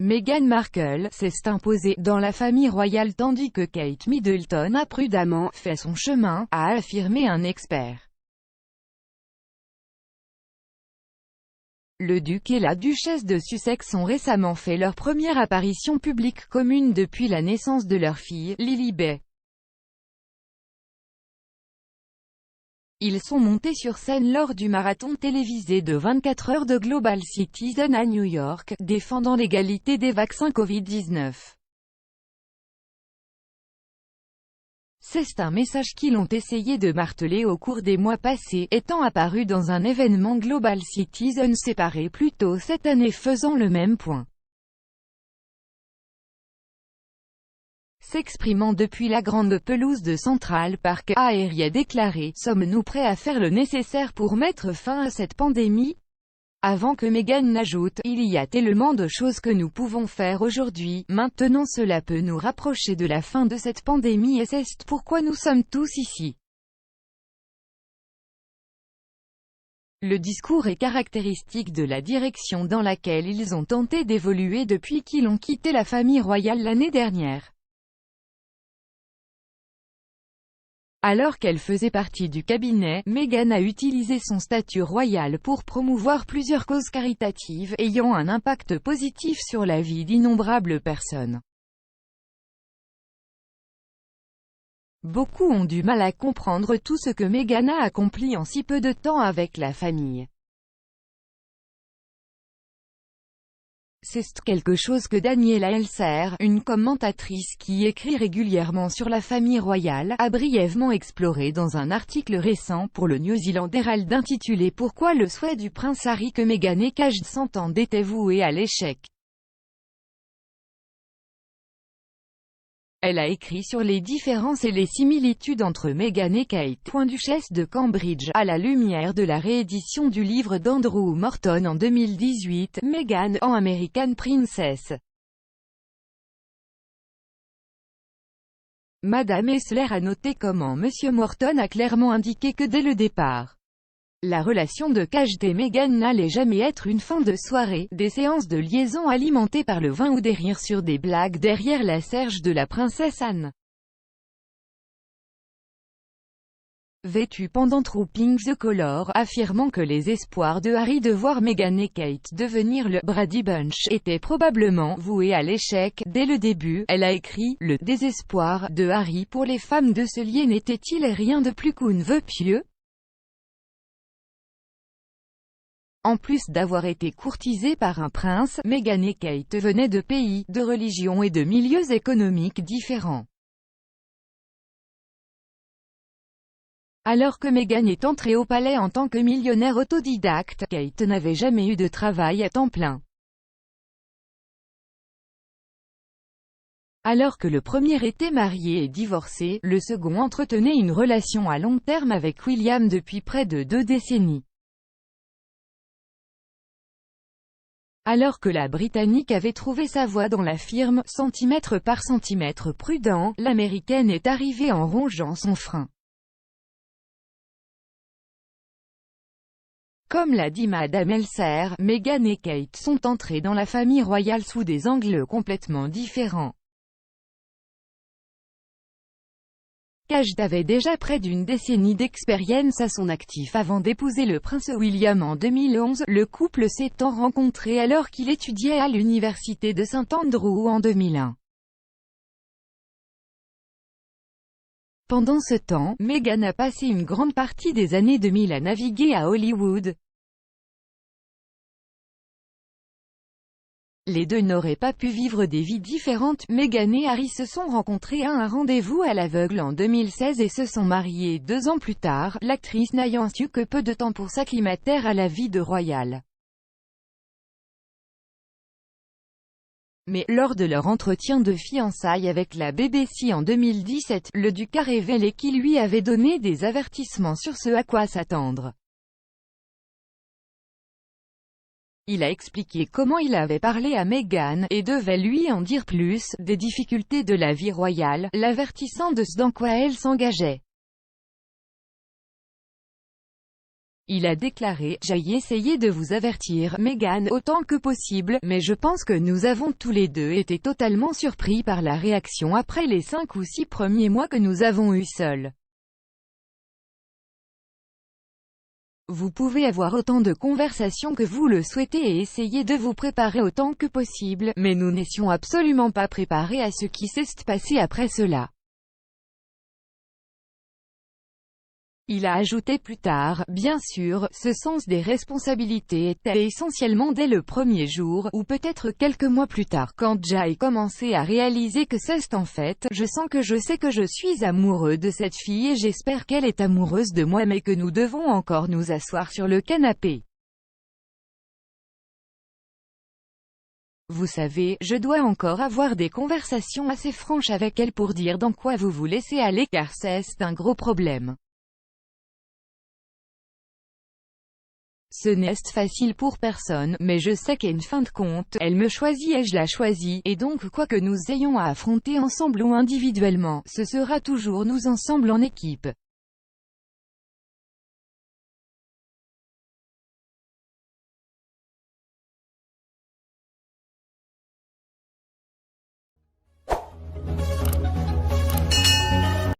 Meghan Markle s'est imposée dans la famille royale tandis que Kate Middleton a prudemment fait son chemin, a affirmé un expert. Le duc et la duchesse de Sussex ont récemment fait leur première apparition publique commune depuis la naissance de leur fille, Lilibet. Ils sont montés sur scène lors du marathon télévisé de 24 heures de Global Citizen à New York, défendant l'égalité des vaccins Covid-19. C'est un message qu'ils ont essayé de marteler au cours des mois passés, étant apparu dans un événement Global Citizen séparé plus tôt cette année faisant le même point. S'exprimant depuis la grande pelouse de Central Park, Harry a déclaré « Sommes-nous prêts à faire le nécessaire pour mettre fin à cette pandémie ?» Avant que Meghan n'ajoute « Il y a tellement de choses que nous pouvons faire aujourd'hui, maintenant cela peut nous rapprocher de la fin de cette pandémie et c'est pourquoi nous sommes tous ici. » Le discours est caractéristique de la direction dans laquelle ils ont tenté d'évoluer depuis qu'ils ont quitté la famille royale l'année dernière. Alors qu'elle faisait partie du cabinet, Meghan a utilisé son statut royal pour promouvoir plusieurs causes caritatives, ayant un impact positif sur la vie d'innombrables personnes. Beaucoup ont du mal à comprendre tout ce que Meghan a accompli en si peu de temps avec la famille. C'est quelque chose que Daniela Elser, une commentatrice qui écrit régulièrement sur la famille royale, a brièvement exploré dans un article récent pour le New Zealand Herald intitulé « Pourquoi le souhait du prince Harry que Meghan et Kate s'entendent était voué à l'échec ». Elle a écrit sur les différences et les similitudes entre Meghan et Kate, duchesse de Cambridge, à la lumière de la réédition du livre d'Andrew Morton en 2018, Meghan en American Princess. Madame Esler a noté comment Monsieur Morton a clairement indiqué que dès le départ, la relation de Kate et Meghan n'allait jamais être une fin de soirée, des séances de liaison alimentées par le vin ou des rires sur des blagues derrière la serge de la princesse Anne. Vêtue pendant Trooping the Colour, affirmant que les espoirs de Harry de voir Meghan et Kate devenir le Brady Bunch étaient probablement voués à l'échec. Dès le début, elle a écrit « Le désespoir de Harry pour les femmes de se lier n'était-il rien de plus qu'un vœu pieux ?» En plus d'avoir été courtisées par un prince, Meghan et Kate venaient de pays, de religions et de milieux économiques différents. Alors que Meghan est entrée au palais en tant que millionnaire autodidacte, Kate n'avait jamais eu de travail à temps plein. Alors que le premier était marié et divorcé, le second entretenait une relation à long terme avec William depuis près de 2 décennies. Alors que la Britannique avait trouvé sa voie dans la firme, centimètre par centimètre prudent, l'Américaine est arrivée en rongeant son frein. Comme l'a dit Madame Elser, Meghan et Kate sont entrées dans la famille royale sous des angles complètement différents. Kate avait déjà près d'une décennie d'expérience à son actif avant d'épouser le prince William en 2011, le couple s'étant rencontré alors qu'il étudiait à l'université de St Andrews en 2001. Pendant ce temps, Meghan a passé une grande partie des années 2000 à naviguer à Hollywood. Les deux n'auraient pas pu vivre des vies différentes. Meghan et Harry se sont rencontrés à un rendez-vous à l'aveugle en 2016 et se sont mariés 2 ans plus tard, l'actrice n'ayant eu que peu de temps pour s'acclimater à la vie de royale. Mais, lors de leur entretien de fiançailles avec la BBC en 2017, le duc a révélé qu'il lui avait donné des avertissements sur ce à quoi s'attendre. Il a expliqué comment il avait parlé à Meghan, et devait lui en dire plus, des difficultés de la vie royale, l'avertissant de ce dans quoi elle s'engageait. Il a déclaré: j'ai essayé de vous avertir, Meghan, autant que possible, mais je pense que nous avons tous les deux été totalement surpris par la réaction après les 5 ou 6 premiers mois que nous avons eus seuls. Vous pouvez avoir autant de conversations que vous le souhaitez et essayer de vous préparer autant que possible, mais nous n'étions absolument pas préparés à ce qui s'est passé après cela. Il a ajouté plus tard: bien sûr, ce sens des responsabilités était essentiellement dès le premier jour, ou peut-être quelques mois plus tard, quand j'ai commencé à réaliser que c'est en fait, je sens que je sais que je suis amoureux de cette fille et j'espère qu'elle est amoureuse de moi mais que nous devons encore nous asseoir sur le canapé. Vous savez, je dois encore avoir des conversations assez franches avec elle pour dire dans quoi vous vous laissez aller car c'est un gros problème. Ce n'est facile pour personne, mais je sais qu'en fin de compte, elle me choisit et je la choisis, et donc quoi que nous ayons à affronter ensemble ou individuellement, ce sera toujours nous ensemble en équipe.